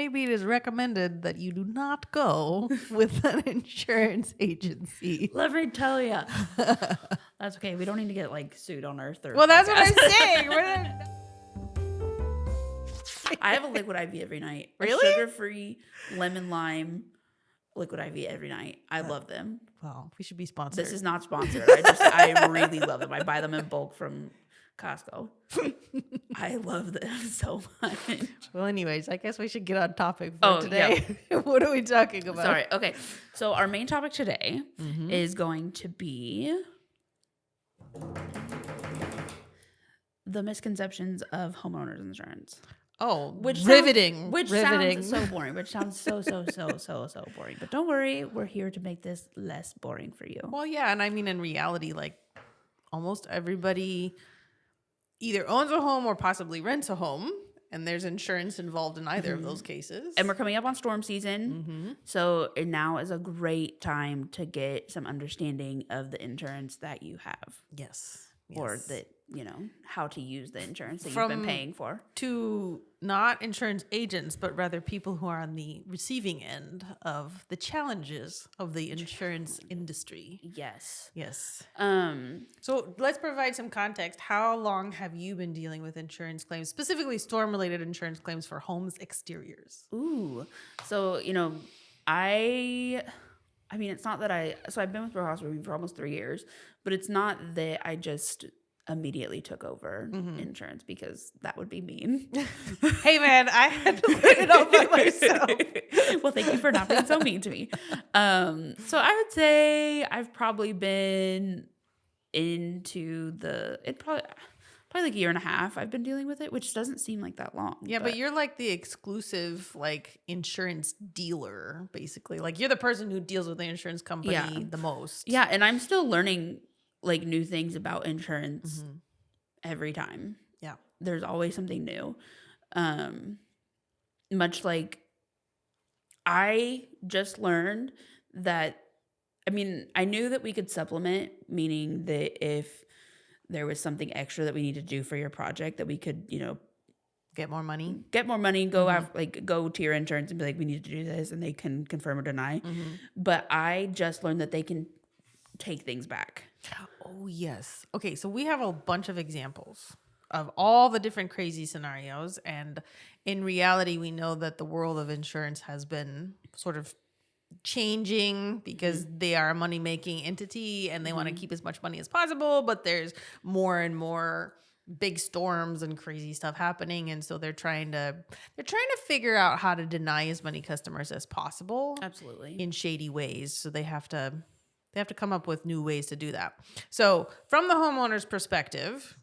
maybe it is recommended that you do not go with an insurance agency. Let me tell you. That's okay. We don't need to get like sued on our third. Well, that's what podcast. I'm saying. I have a liquid IV every night. Really? A sugar-free lemon lime liquid IV every night. I love them. Well, we should be sponsored. This is not sponsored. I really love them. I buy them in bulk from Costco. I love them so much. Well, anyways, I guess we should get on topic for today. Yeah. What are we talking about? Sorry. Okay. So our main topic today is going to be the misconceptions of homeowners insurance. Oh, Which riveting. Sounds so boring. Which sounds so boring. But don't worry, we're here to make this less boring for you. Well, yeah, and I mean, in reality, like almost everybody either owns a home or possibly rents a home, and there's insurance involved in either of those cases. And we're coming up on storm season, so now is a great time to get some understanding of the insurance that you have. Yes. Or that, how to use the insurance that you've been paying for. To not insurance agents, but rather people who are on the receiving end of the challenges of the insurance industry. Yes. Yes. So let's provide some context. How long have you been dealing with insurance claims, specifically storm-related insurance claims for homes' exteriors? Ooh. So, I mean, it's not that I've been with Rojas Roofing for almost 3 years, but it's not that I just immediately took over insurance, because that would be mean. Hey man, I had to learn it all by myself. Well, thank you for not being so mean to me. So I would say I've probably been into probably like a year and a half I've been dealing with it, which doesn't seem like that long. Yeah, but you're like the exclusive like insurance dealer, basically. Like you're the person who deals with the insurance company the most. Yeah, and I'm still learning like new things about insurance every time. Yeah. There's always something new. Much like I just learned that, I mean, I knew that we could supplement, meaning that if there was something extra that we need to do for your project, that we could, get more money, go to your insurance and be like, we need to do this, and they can confirm or deny. But I just learned that they can take things back. Oh, yes. Okay, so we have a bunch of examples of all the different crazy scenarios. And in reality, we know that the world of insurance has been sort of changing because they are a money-making entity and they want to keep as much money as possible. But there's more and more big storms and crazy stuff happening. And so they're trying to figure out how to deny as many customers as possible. Absolutely. In shady ways. So they have to come up with new ways to do that. So from the homeowner's perspective,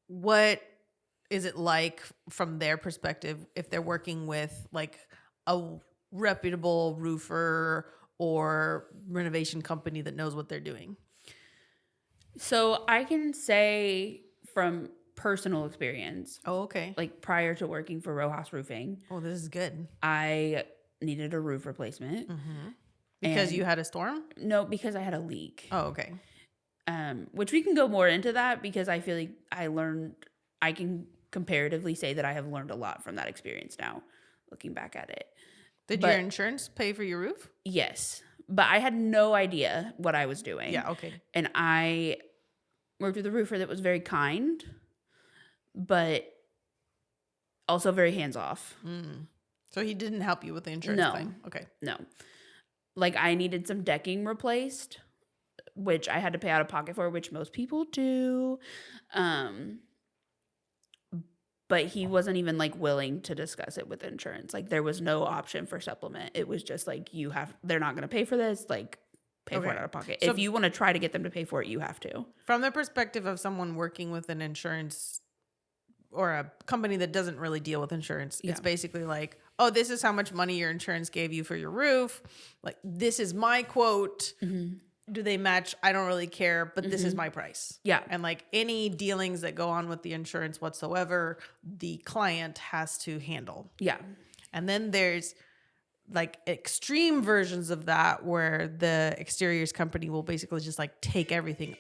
what is it like from their perspective if they're working with like a reputable roofer or renovation company that knows what they're doing? So I can say from personal experience. Oh, okay. Like prior to working for Rojas Roofing. Oh, this is good. I needed a roof replacement. Because you had a storm? No, because I had a leak. Oh, okay. Which we can go more into that, because I feel like I can comparatively say that I have learned a lot from that experience now, looking back at it. Did your insurance pay for your roof? Yes. But I had no idea what I was doing. Yeah, okay. And I worked with a roofer that was very kind, but also very hands-off. So he didn't help you with the insurance claim? Okay. No. Like I needed some decking replaced, which I had to pay out of pocket for, which most people do. But he wasn't even like willing to discuss it with insurance. Like there was no option for supplement. It was just like, they're not going to pay for this. Like pay for it out of pocket. So if you want to try to get them to pay for it, you have to. From the perspective of someone working with an insurance or a company that doesn't really deal with insurance, it's basically like, oh, this is how much money your insurance gave you for your roof. Like, this is my quote. Do they match? I don't really care, but this is my price. Yeah. And like any dealings that go on with the insurance whatsoever, the client has to handle. Yeah. And then there's like extreme versions of that where the exteriors company will basically just like take everything.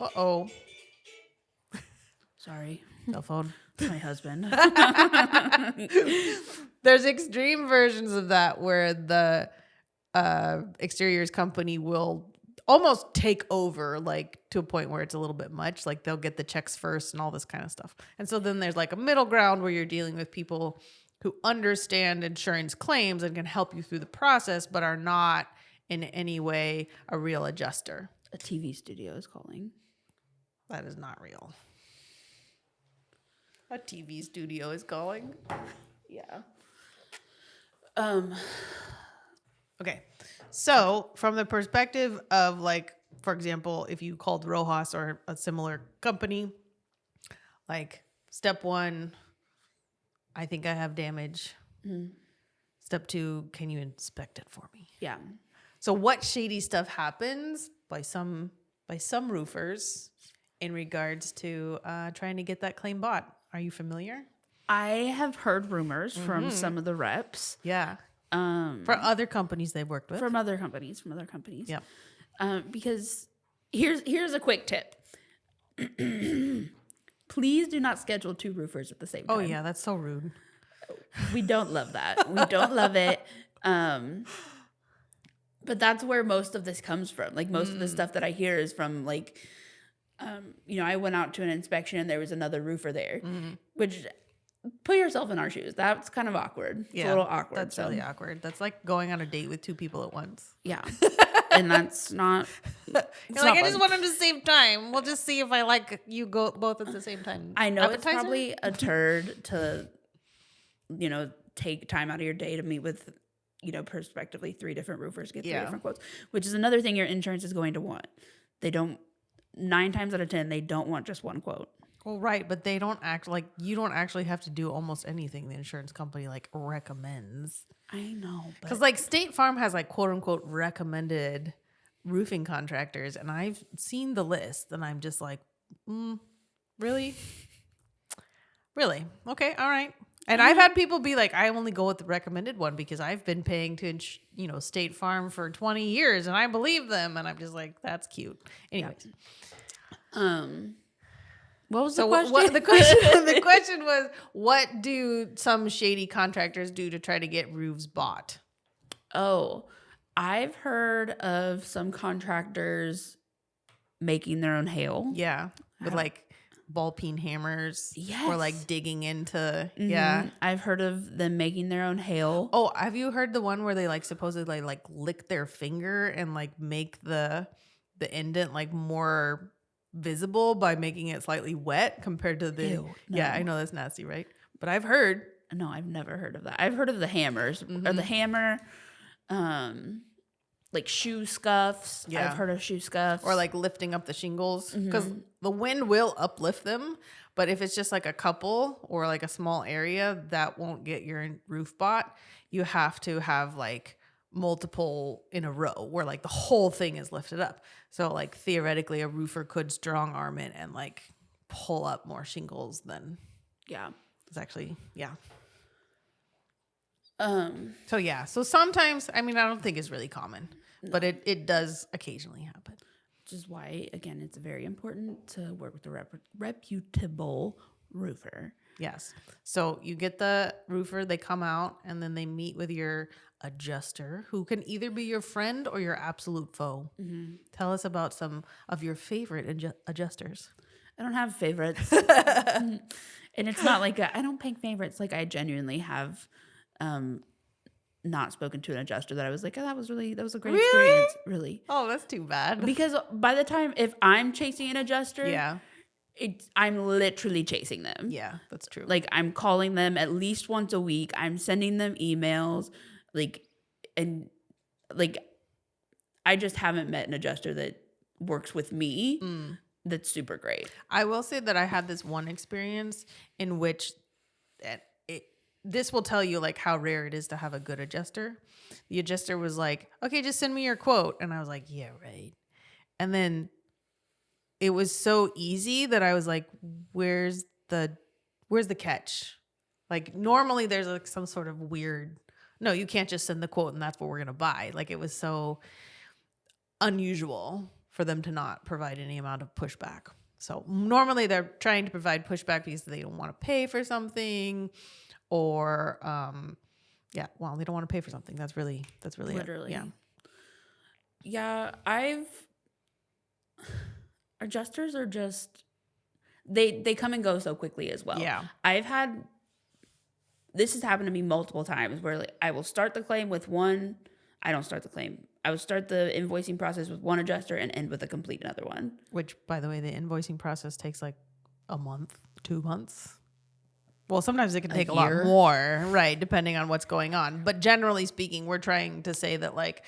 Uh-oh. Sorry. Cell phone. My husband. There's extreme versions of that where the exteriors company will almost take over, like to a point where it's a little bit much. Like they'll get the checks first and all this kind of stuff. And so then there's like a middle ground where you're dealing with people who understand insurance claims and can help you through the process, but are not in any way a real adjuster. A TV studio is calling. That is not real. A TV studio is calling. Yeah. Okay. So from the perspective of, like, for example, if you called Rojas or a similar company, like step 1, I think I have damage. Mm-hmm. Step 2, can you inspect it for me? Yeah. So what shady stuff happens by some roofers in regards to trying to get that claim bought? Are you familiar? I have heard rumors from some of the reps. Yeah. For other companies they've worked with. From other companies. Yep. Because here's a quick tip. Please do not schedule 2 roofers at the same time. Oh yeah, that's so rude. We don't love that. We don't love it. But that's where most of this comes from. Like most of the stuff that I hear is from like, I went out to an inspection and there was another roofer there, which put yourself in our shoes. That's kind of awkward. It's a little awkward. That's really awkward. That's like going on a date with 2 people at once. Yeah. And that's not. You're like, I just want them to save time. We'll just see if I like you go both at the same time. I know Appetizer? It's probably a turd to, take time out of your day to meet with, prospectively 3 different roofers, get 3 different quotes, which is another thing your insurance is going to want. They don't, 9 times out of 10, they don't want just one quote. Well, right, but they don't act like you don't actually have to do almost anything the insurance company like recommends. I know, because like State Farm has like quote unquote recommended roofing contractors, and I've seen the list, and I'm just like, really, okay, all right. And I've had people be like, I only go with the recommended one because I've been paying to State Farm for 20 years, and I believe them, and I'm just like, that's cute. Anyways, What was the question? The question was, what do some shady contractors do to try to get roofs bought? Oh, I've heard of some contractors making their own hail. Yeah, with like ball peen hammers. Yes. Or like digging into, yeah. I've heard of them making their own hail. Oh, have you heard the one where they like supposedly like lick their finger and like make the indent like more visible by making it slightly wet compared to the Ew, no. Yeah, I know that's nasty, right? But I've heard. No, I've never heard of that. I've heard of the hammers or the hammer, like shoe scuffs. Yeah. I've heard of shoe scuffs. Or like lifting up the shingles, because the wind will uplift them, but if it's just like a couple or like a small area, that won't get your roof bought. You have to have like multiple in a row where like the whole thing is lifted up. So like theoretically a roofer could strong arm it and like pull up more shingles than it's actually So yeah, so sometimes, I mean, I don't think it's really common, but it does occasionally happen. Which is why, again, it's very important to work with a reputable roofer. Yes. So you get the roofer, they come out, and then they meet with your adjuster, who can either be your friend or your absolute foe. Tell us about some of your favorite adjusters. I don't have favorites. And it's not like I don't pick favorites. Like I genuinely have not spoken to an adjuster that I was like, oh, that was a great experience. Really? Oh, that's too bad. Because by the time, if I'm chasing an adjuster, I'm literally chasing them. Yeah, that's true. Like I'm calling them at least once a week. I'm sending them emails. I just haven't met an adjuster that works with me. That's super great. I will say that I had this one experience in which this will tell you like how rare it is to have a good adjuster. The adjuster was like, okay, just send me your quote. And I was like, yeah, right. And then it was so easy that I was like, where's the catch? Like normally there's like some sort of weird, no, you can't just send the quote and that's what we're going to buy. Like it was so unusual for them to not provide any amount of pushback. So normally they're trying to provide pushback because they don't want to pay for something, or they don't want to pay for something. That's really Literally. it. Yeah, adjusters are just they come and go so quickly as well. Yeah. This has happened to me multiple times where like, I will start the claim with one. I don't start the claim. I will start the invoicing process with one adjuster and end with a complete another one. Which, by the way, the invoicing process takes like a month, 2 months. Well, sometimes it can take a lot more, right, depending on what's going on. But generally speaking, we're trying to say that like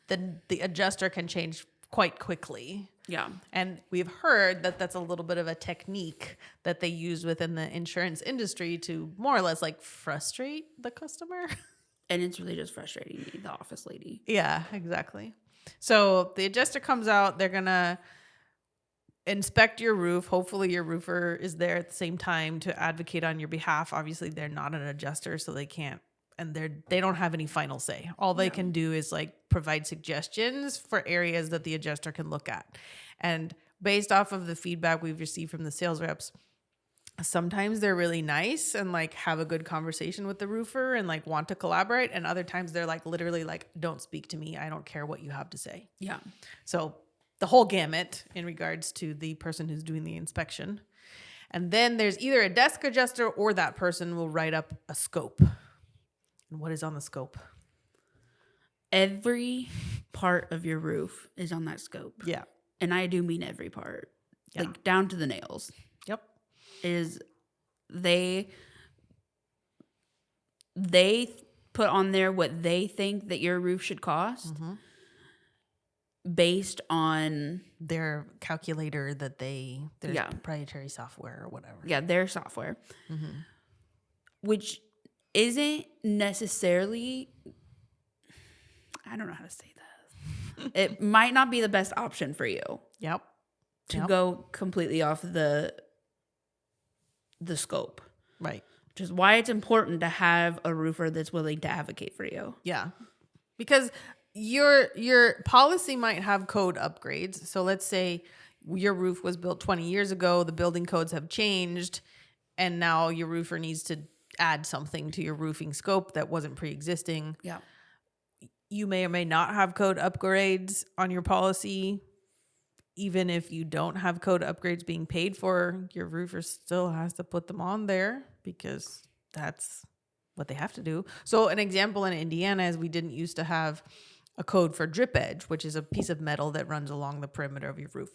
the adjuster can change quite quickly. Yeah. And we've heard that that's a little bit of a technique that they use within the insurance industry to more or less like frustrate the customer. And it's really just frustrating me, the office lady. Yeah, exactly. So the adjuster comes out, they're going to inspect your roof. Hopefully your roofer is there at the same time to advocate on your behalf. Obviously they're not an adjuster, so they can't, and they don't have any final say. All they can do is like provide suggestions for areas that the adjuster can look at. And based off of the feedback we've received from the sales reps, sometimes they're really nice and like have a good conversation with the roofer and like want to collaborate. And other times they're like literally like, don't speak to me. I don't care what you have to say. Yeah. So the whole gamut in regards to the person who's doing the inspection. And then there's either a desk adjuster or that person will write up a scope. And what is on the scope? Every part of your roof is on that scope. Yeah. And I do mean every part, like down to the nails. Yep. Is they put on there what they think that your roof should cost based on their calculator that their proprietary software or whatever. Yeah, their software. Which isn't necessarily, I don't know how to say this. It might not be the best option for you. Yep. To go completely off the scope. Right. Which is why it's important to have a roofer that's willing to advocate for you. Yeah. Because your policy might have code upgrades. So let's say your roof was built 20 years ago, the building codes have changed, and now your roofer needs to add something to your roofing scope that wasn't pre-existing. Yeah. You may or may not have code upgrades on your policy. Even if you don't have code upgrades being paid for, your roofer still has to put them on there because that's what they have to do. So an example in Indiana is we didn't used to have a code for drip edge, which is a piece of metal that runs along the perimeter of your roof.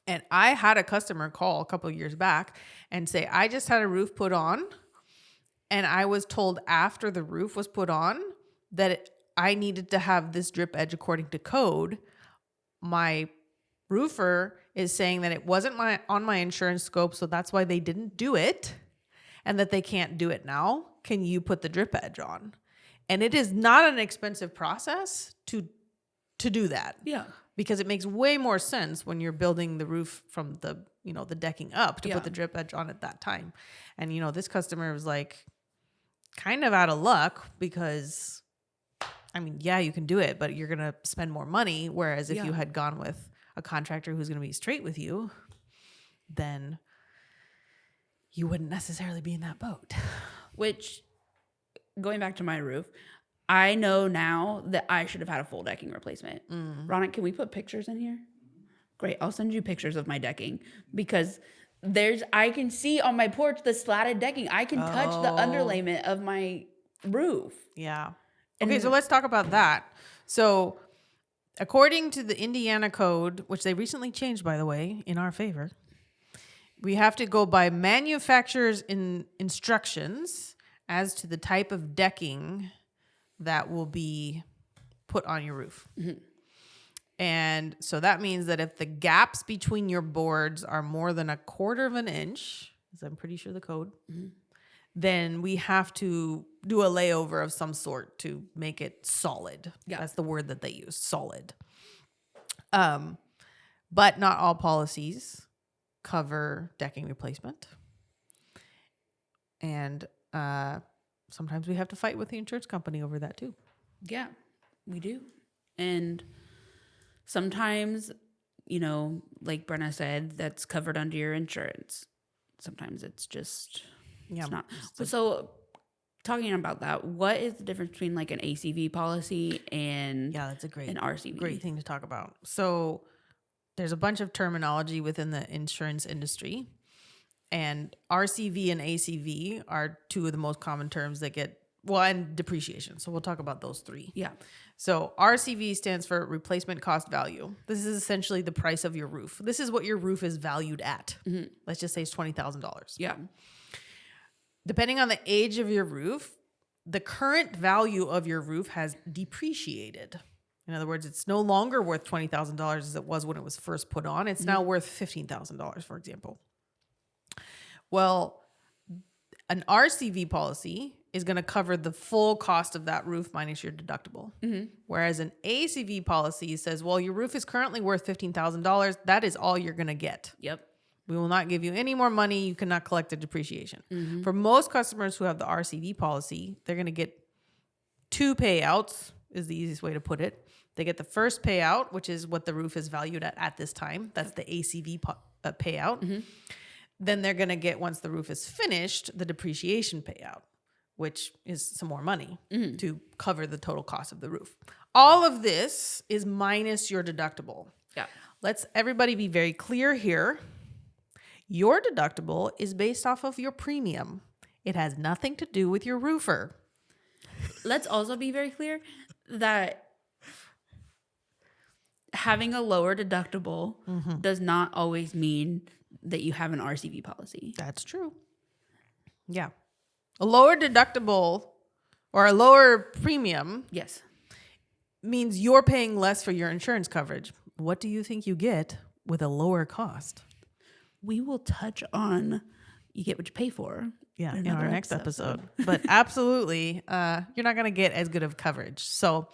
And I had a customer call a couple of years back and say, I just had a roof put on, and I was told after the roof was put on that I needed to have this drip edge according to code. My roofer is saying that it wasn't on my insurance scope, so that's why they didn't do it, and that they can't do it now. Can you put the drip edge on? And it is not an expensive process to do that. Yeah. Because it makes way more sense when you're building the roof from the decking up to put the drip edge on at that time. And this customer was like kind of out of luck because you can do it, but you're going to spend more money. Whereas if you had gone with a contractor who's going to be straight with you, then you wouldn't necessarily be in that boat. Which, going back to my roof, I know now that I should have had a full decking replacement. Ronick, can we put pictures in here? Great. I'll send you pictures of my decking because I can see on my porch the slatted decking. I can touch the underlayment of my roof. Yeah. Okay, so let's talk about that. So according to the Indiana code, which they recently changed, by the way, in our favor, we have to go by manufacturer's instructions as to the type of decking that will be put on your roof. And so that means that if the gaps between your boards are more than 1/4 of an inch, as I'm pretty sure the code, then we have to do a layover of some sort to make it solid. Yeah. That's the word that they use, solid. But not all policies cover decking replacement. And sometimes we have to fight with the insurance company over that too. Yeah, we do. And sometimes like Brenna said, that's covered under your insurance. Sometimes it's just, it's not. So talking about that, what is the difference between like an ACV policy and that's a an RCV? Great thing to talk about. So there's a bunch of terminology within the insurance industry, and RCV and ACV are two of the most common terms that get, and depreciation. So we'll talk about those three. Yeah. So RCV stands for replacement cost value. This is essentially the price of your roof. This is what your roof is valued at. Mm-hmm. Let's just say it's $20,000. Yeah. Depending on the age of your roof, the current value of your roof has depreciated. In other words, it's no longer worth $20,000 as it was when it was first put on. It's now worth $15,000, for example. Well, an RCV policy is going to cover the full cost of that roof minus your deductible. Mm-hmm. Whereas an ACV policy says, well, your roof is currently worth $15,000. That is all you're going to get. Yep. We will not give you any more money. You cannot collect the depreciation. Mm-hmm. For most customers who have the RCV policy, they're going to get two payouts, is the easiest way to put it. They get the first payout, which is what the roof is valued at this time. That's the ACV payout. Mm-hmm. Then they're going to get, once the roof is finished, the depreciation payout, which is some more money to cover the total cost of the roof. All of this is minus your deductible. Yeah. Let's everybody be very clear here. Your deductible is based off of your premium. It has nothing to do with your roofer. Let's also be very clear that having a lower deductible does not always mean that you have an RCV policy. That's true. Yeah. A lower deductible or a lower premium, yes, means you're paying less for your insurance coverage. What do you think you get with a lower cost? We will touch on you get what you pay for. Yeah, in our next episode. But absolutely, you're not going to get as good of coverage. So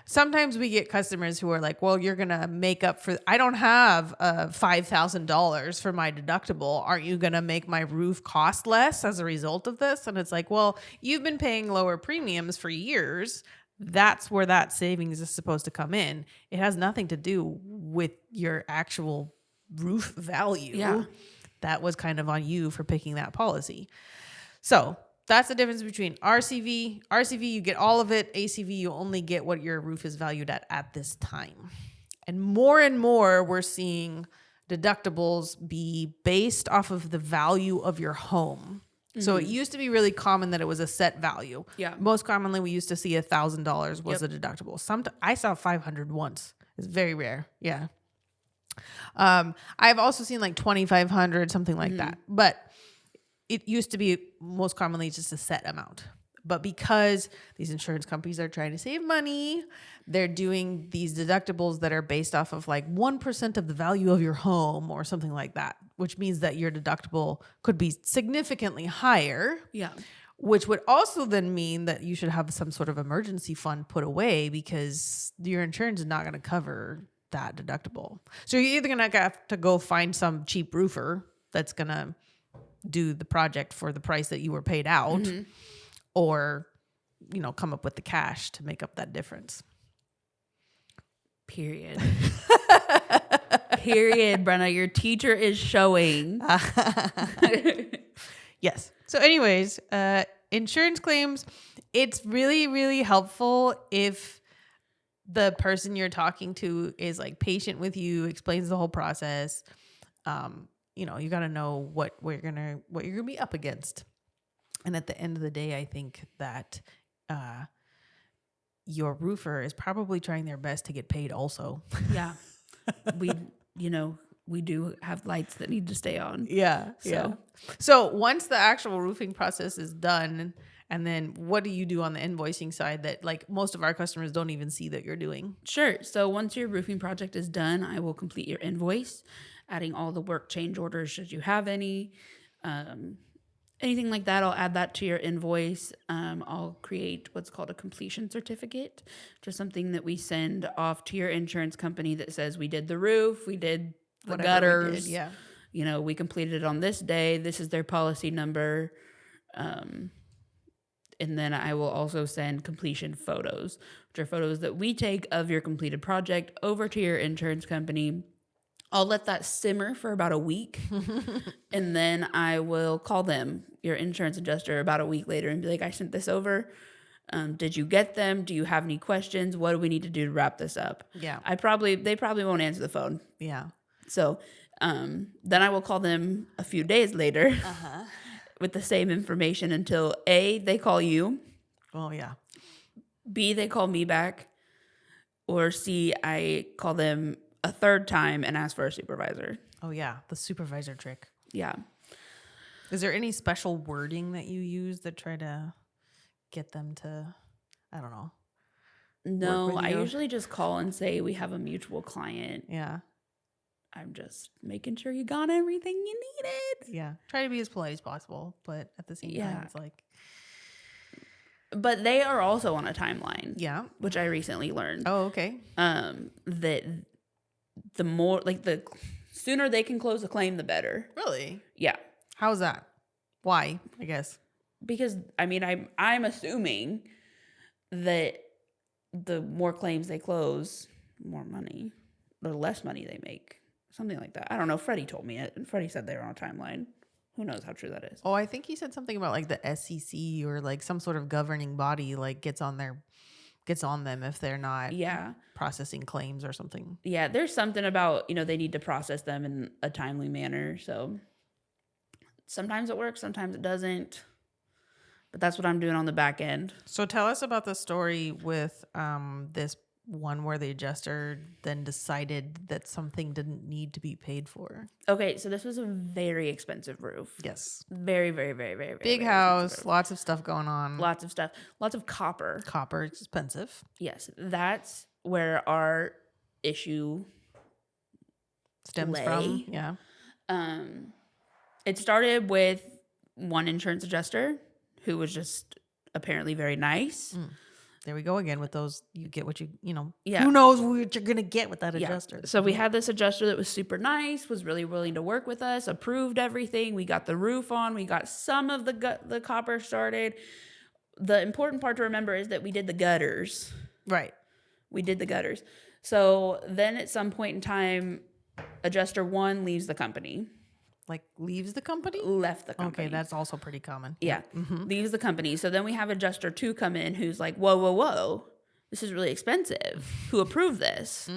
sometimes we get customers who are like, well, you're going to make up for, I don't have $5,000 for my deductible. Aren't you going to make my roof cost less as a result of this? And it's like, well, you've been paying lower premiums for years. That's where that savings is supposed to come in. It has nothing to do with your actual roof value. Yeah. That was kind of on you for picking that policy. So that's the difference between RCV. RCV, you get all of it. ACV, you only get what your roof is valued at this time. And more, we're seeing deductibles be based off of the value of your home. Mm-hmm. So it used to be really common that it was a set value. Yeah. Most commonly, we used to see $1,000 was a deductible. I saw $500 once. It's very rare. Yeah. I've also seen like $2,500, something like that. But it used to be most commonly just a set amount. But because these insurance companies are trying to save money, they're doing these deductibles that are based off of like 1% of the value of your home or something like that, which means that your deductible could be significantly higher. Yeah. Which would also then mean that you should have some sort of emergency fund put away because your insurance is not going to cover that deductible. So you're either going to have to go find some cheap roofer that's going to do the project for the price that you were paid out, or, come up with the cash to make up that difference. Period. Period, Brenna. Your teacher is showing. Yes. So anyways, insurance claims, it's really, really helpful if the person you're talking to is like patient with you, explains the whole process. You got to know what you're gonna be up against. And at the end of the day, I think that your roofer is probably trying their best to get paid also. Yeah. We do have lights that need to stay on. Yeah. So once the actual roofing process is done, and then what do you do on the invoicing side that like most of our customers don't even see that you're doing? Sure. So once your roofing project is done, I will complete your invoice, adding all the work change orders should you have any. Anything like that, I'll add that to your invoice. I'll create what's called a completion certificate, just something that we send off to your insurance company that says we did the roof, we did the gutters. We completed it on this day. This is their policy number. And then I will also send completion photos, which are photos that we take of your completed project over to your insurance company. I'll let that simmer for about a week. And then I will call them, your insurance adjuster, about a week later and be like, I sent this over. Did you get them? Do you have any questions? What do we need to do to wrap this up? Yeah. They probably won't answer the phone. Yeah. So then I will call them a few days later with the same information until A, they call you. Well, yeah. B, they call me back. Or C, I call them a third time and ask for a supervisor. Oh, yeah. The supervisor trick. Yeah. Is there any special wording that you use that try to get them to, I don't know. No, I usually just call and say we have a mutual client. Yeah. I'm just making sure you got everything you needed. Yeah. Try to be as polite as possible, but at the same time, it's like. But they are also on a timeline. Yeah. Which I recently learned. Oh, okay. That the more, like, the sooner they can close a claim, the better. Really? Yeah. How's that? Why, I guess? Because, I mean, I'm assuming that the more claims they close, more money, or less money they make. Something like that. I don't know. Freddie told me it, and Freddie said they were on a timeline. Who knows how true that is? Oh, I think he said something about like the SEC or like some sort of governing body like gets on them if they're not processing claims or something. Yeah, there's something about, they need to process them in a timely manner. So sometimes it works, sometimes it doesn't. But that's what I'm doing on the back end. So tell us about the story with this one where the adjuster then decided that something didn't need to be paid for. Okay, so this was a very expensive roof. Yes. Very, very, very, very, big very house, lots of stuff going on. Lots of stuff. Lots of copper. Copper is expensive. Yes, that's where our issue stems from. Yeah. It started with one insurance adjuster who was just apparently very nice. There we go again with those. You get what Yeah. Who knows what you're going to get with that adjuster. So we had this adjuster that was super nice, was really willing to work with us, approved everything. We got the roof on. We got some of the copper started. The important part to remember is that we did the gutters. Right. We did the gutters. So then at some point in time, adjuster one leaves the company. Like leaves the company? Left the company. Okay, that's also pretty common. Yeah. Leaves the company. So then we have adjuster two come in who's like, whoa. This is really expensive. Who approved this?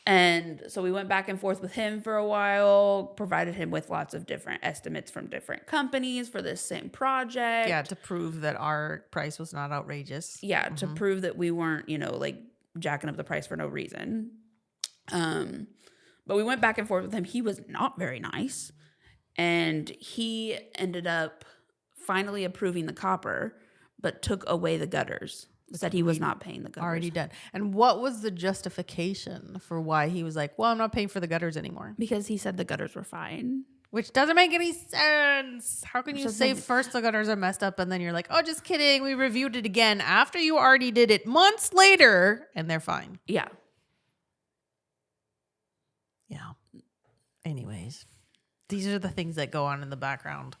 And so we went back and forth with him for a while, provided him with lots of different estimates from different companies for this same project. Yeah, to prove that our price was not outrageous. Yeah, to prove that we weren't, like jacking up the price for no reason. But we went back and forth with him. He was not very nice. And he ended up finally approving the copper, but took away the gutters. Said he was not paying the gutters. Already done. And what was the justification for why he was like, well, I'm not paying for the gutters anymore? Because he said the gutters were fine. Which doesn't make any sense. How can you say first the gutters are messed up and then you're like, oh, just kidding. We reviewed it again after you already did it months later and they're fine. Yeah. Yeah. Anyways, these are the things that go on in the background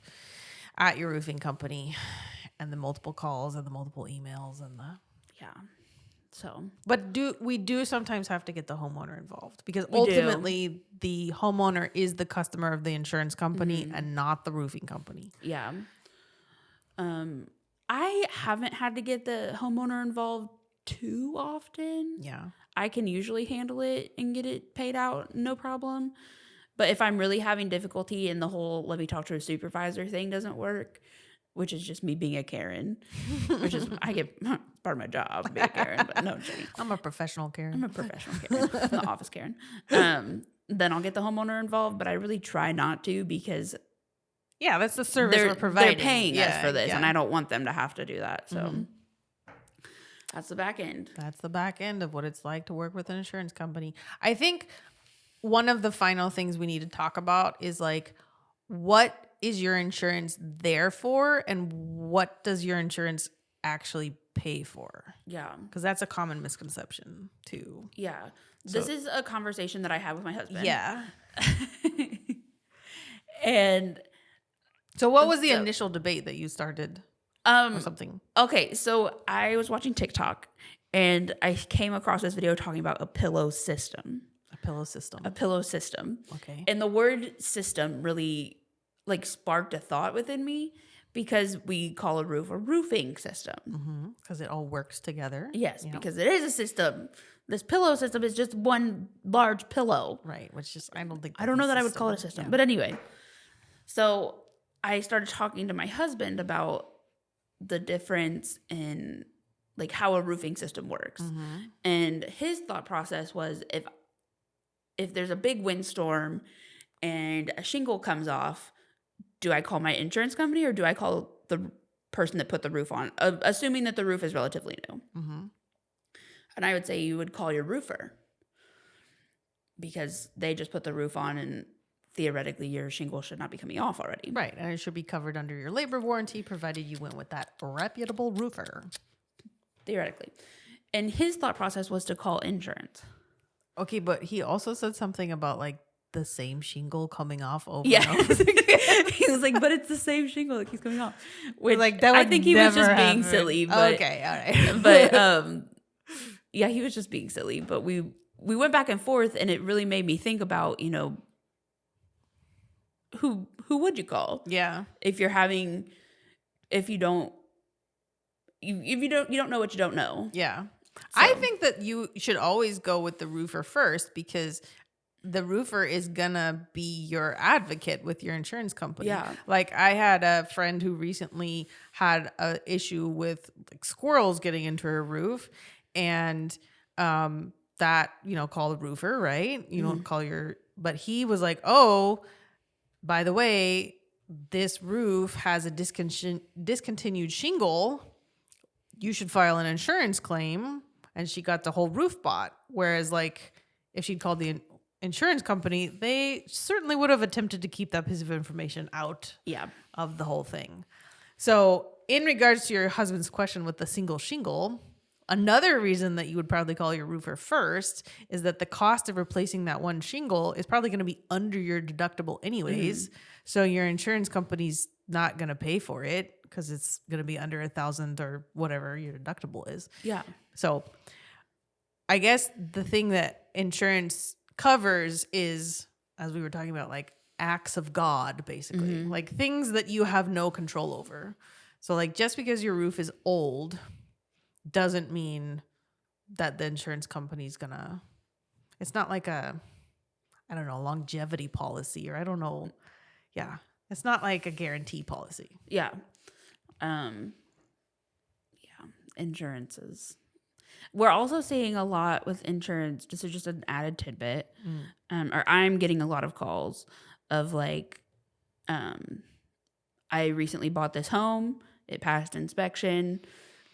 at your roofing company and the multiple calls and the multiple emails and the. Yeah. So. But we do sometimes have to get the homeowner involved because ultimately the homeowner is the customer of the insurance company and not the roofing company. Yeah. I haven't had to get the homeowner involved too often. Yeah. I can usually handle it and get it paid out, no problem. But if I'm really having difficulty and the whole let me talk to a supervisor thing doesn't work, which is just me being a Karen, which is I get part of my job being a Karen, but no, I'm kidding. I'm a professional Karen. I'm a professional Karen, I'm the office Karen. Then I'll get the homeowner involved, but I really try not to because that's the service we're providing. They're paying us for this, and I don't want them to have to do that. So. That's the back end. That's the back end of what it's like to work with an insurance company. I think one of the final things we need to talk about is like, what is your insurance there for and what does your insurance actually pay for? Yeah. Because that's a common misconception too. Yeah. This is a conversation that I have with my husband. Yeah. And so what was the initial debate that you started? Or something. Okay, so I was watching TikTok and I came across this video talking about a pillow system. A pillow system. A pillow system. Okay. And the word system really like sparked a thought within me because we call a roof a roofing system. Because it all works together. Yes, because it is a system. This pillow system is just one large pillow. Right. Which just, I don't think. I don't know that I would call it a system. Yeah. But anyway, so I started talking to my husband about the difference in like how a roofing system works. And his thought process was if there's a big windstorm and a shingle comes off, do I call my insurance company or do I call the person that put the roof on, assuming that the roof is relatively new? And I would say you would call your roofer because they just put the roof on and theoretically your shingle should not be coming off already. Right. And it should be covered under your labor warranty provided you went with that reputable roofer. Theoretically. And his thought process was to call insurance. Okay, but he also said something about like the same shingle coming off over. Yeah. He was like, but it's the same shingle that keeps coming off. Which like that I think he was just being happen. silly. But, okay, all right. But yeah, he was just being silly. But we went back and forth and it really made me think about, who would you call? Yeah. If you don't know what you don't know. Yeah. So. I think that you should always go with the roofer first because the roofer is gonna be your advocate with your insurance company. Yeah. Like I had a friend who recently had an issue with like squirrels getting into her roof and that, call the roofer, right? You don't call but he was like, oh, by the way, this roof has a discontinued shingle. You should file an insurance claim. And she got the whole roof bought. Whereas like if she'd called the insurance company, they certainly would have attempted to keep that piece of information out of the whole thing. So in regards to your husband's question with the single shingle, another reason that you would probably call your roofer first is that the cost of replacing that one shingle is probably going to be under your deductible anyways. So your insurance company's not going to pay for it because it's going to be under $1,000 or whatever your deductible is. Yeah. So I guess the thing that insurance covers is, as we were talking about, like acts of God, basically, like things that you have no control over. So like just because your roof is old doesn't mean that the insurance company's gonna, it's not like a longevity policy or I don't know. Yeah. It's not like a guarantee policy. Yeah. Insurances. We're also seeing a lot with insurance, just an added tidbit, or I'm getting a lot of calls of like, I recently bought this home. It passed inspection.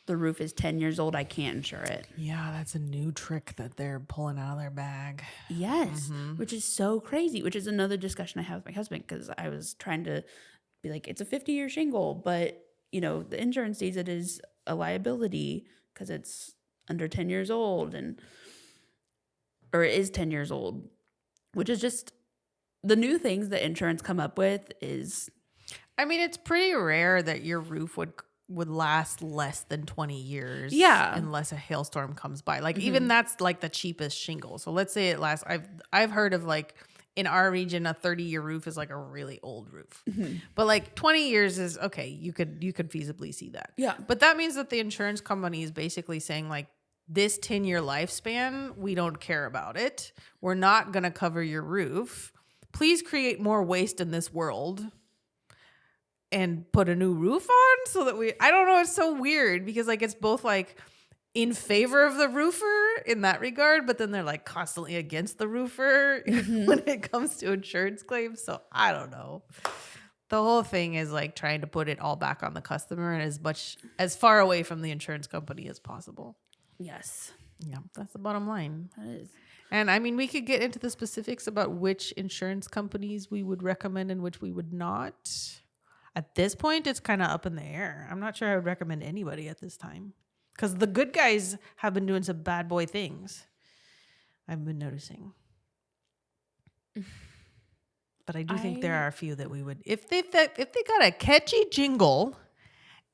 The roof is 10 years old. I can't insure it. Yeah, that's a new trick that they're pulling out of their bag. Yes, which is so crazy, which is another discussion I have with my husband because I was trying to be like, it's a 50-year shingle, but, the insurance sees it as a liability because it's under 10 years old or it is 10 years old, which is just the new things that insurance come up with is. I mean, it's pretty rare that your roof would last less than 20 years. Yeah. Unless a hailstorm comes by. Like even that's like the cheapest shingle. So let's say it lasts, I've heard of like in our region, a 30-year roof is like a really old roof. But like 20 years is okay. You could feasibly see that. Yeah. But that means that the insurance company is basically saying like, this 10-year lifespan, we don't care about it. We're not going to cover your roof. Please create more waste in this world and put a new roof on so that I don't know. It's so weird because like, it's both like in favor of the roofer in that regard, but then they're like constantly against the roofer when it comes to insurance claims. So I don't know. The whole thing is like trying to put it all back on the customer and as far away from the insurance company as possible. Yes. Yeah, that's the bottom line. That is. And I mean, we could get into the specifics about which insurance companies we would recommend and which we would not. At this point, it's kind of up in the air. I'm not sure I would recommend anybody at this time because the good guys have been doing some bad boy things. I've been noticing. But I do think there are a few that we would, if they got a catchy jingle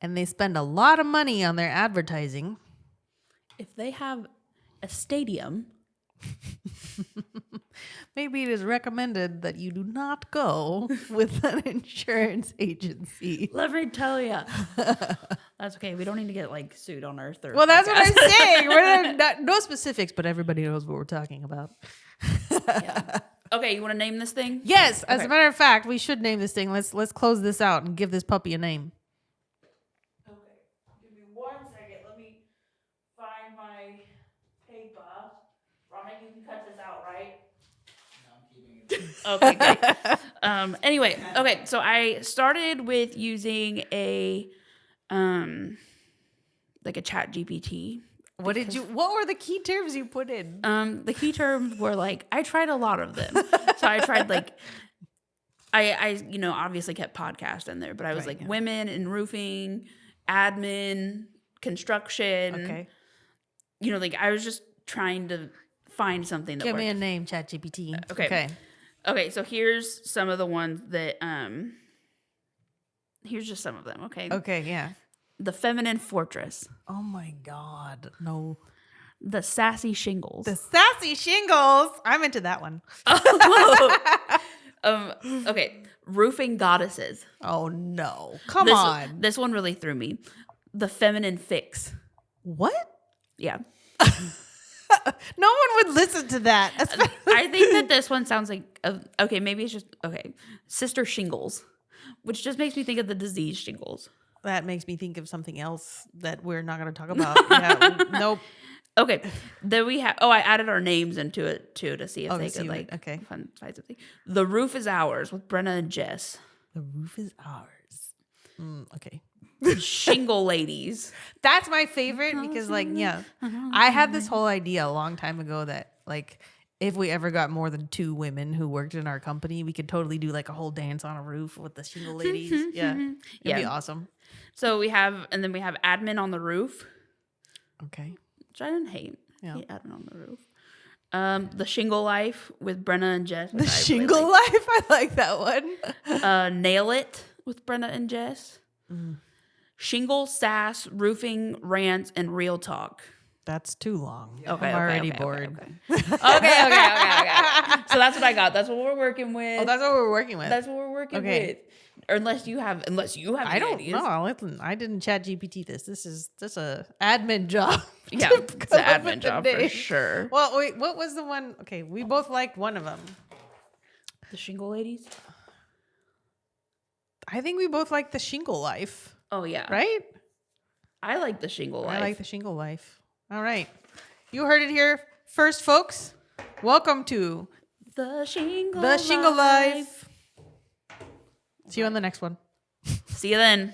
and they spend a lot of money on their advertising. If they have a stadium maybe it is recommended that you do not go with an insurance agency. Let me tell you. That's okay. We don't need to get like sued on our third. Well, that's what podcast. I'm saying. We're no specifics, but everybody knows what we're talking about. Yeah. Okay, you want to name this thing? Yes, as Okay. a matter of fact, we should name this thing. Let's close this out and give this puppy a name. Okay, give me 1 second. Let me find my paper. Ronick, you can cut this out, right? Okay, great. Anyway, okay, so I started with using a like a chat GPT. What were the key terms you put in? The key terms were like, I tried a lot of them. So I tried like, I obviously kept podcast in there, but I was Right, like women in roofing, admin, construction. Okay. Like I was just trying to find something that Give me a worked. name, ChatGPT. Okay. Okay, so here's some of the ones that here's just some of them, okay? Okay, yeah. The feminine fortress, Oh my God. No. the sassy shingles. The sassy shingles. I'm into that one. Okay, roofing goddesses. Oh no. Come on. This one really threw me. The feminine fix. What? Yeah. No one would listen to that. I think that this one sounds like okay, maybe it's just okay. Sister shingles, which just makes me think of the disease shingles. That makes me think of something else that we're not going to talk about. Yeah, nope. Okay, then we have. Oh, I added our names into it too to see if they see could what- like okay. find something. The roof is ours with Brenna and Jess. The roof is ours. Okay. Shingle ladies. That's my favorite because, like, yeah, I had this whole idea a long time ago that, like, if we ever got more than 2 women who worked in our company, we could totally do like a whole dance on a roof with the shingle ladies. Yeah, it'd be awesome. So we have admin on the roof, Okay. which I didn't hate. Yeah. Hate admin on the roof. The Shingle Life with Brenna and Jess. The Shingle Life. I like that one. Nail It with Brenna and Jess. Shingle, Sass, Roofing, Rants, and Real Talk. That's too long. Okay, I'm already okay. bored. Okay. So that's what I got. That's what we're working with. Oh, that's what we're working with. That's what we're working Okay. with. Or unless you have I any don't ideas. know. Listen, I didn't chat GPT this. This is a admin job. Yeah, to it's come an up admin with the job for name. sure. Well, wait, what was the one? Okay, we both liked one of them. The Shingle ladies? I think we both like the Shingle Life, Oh yeah. right? I like the Shingle Life. I like the Shingle Life. All right. You heard it here first, folks. Welcome to the Shingle the Shingle Life. See you on the next one. See you then.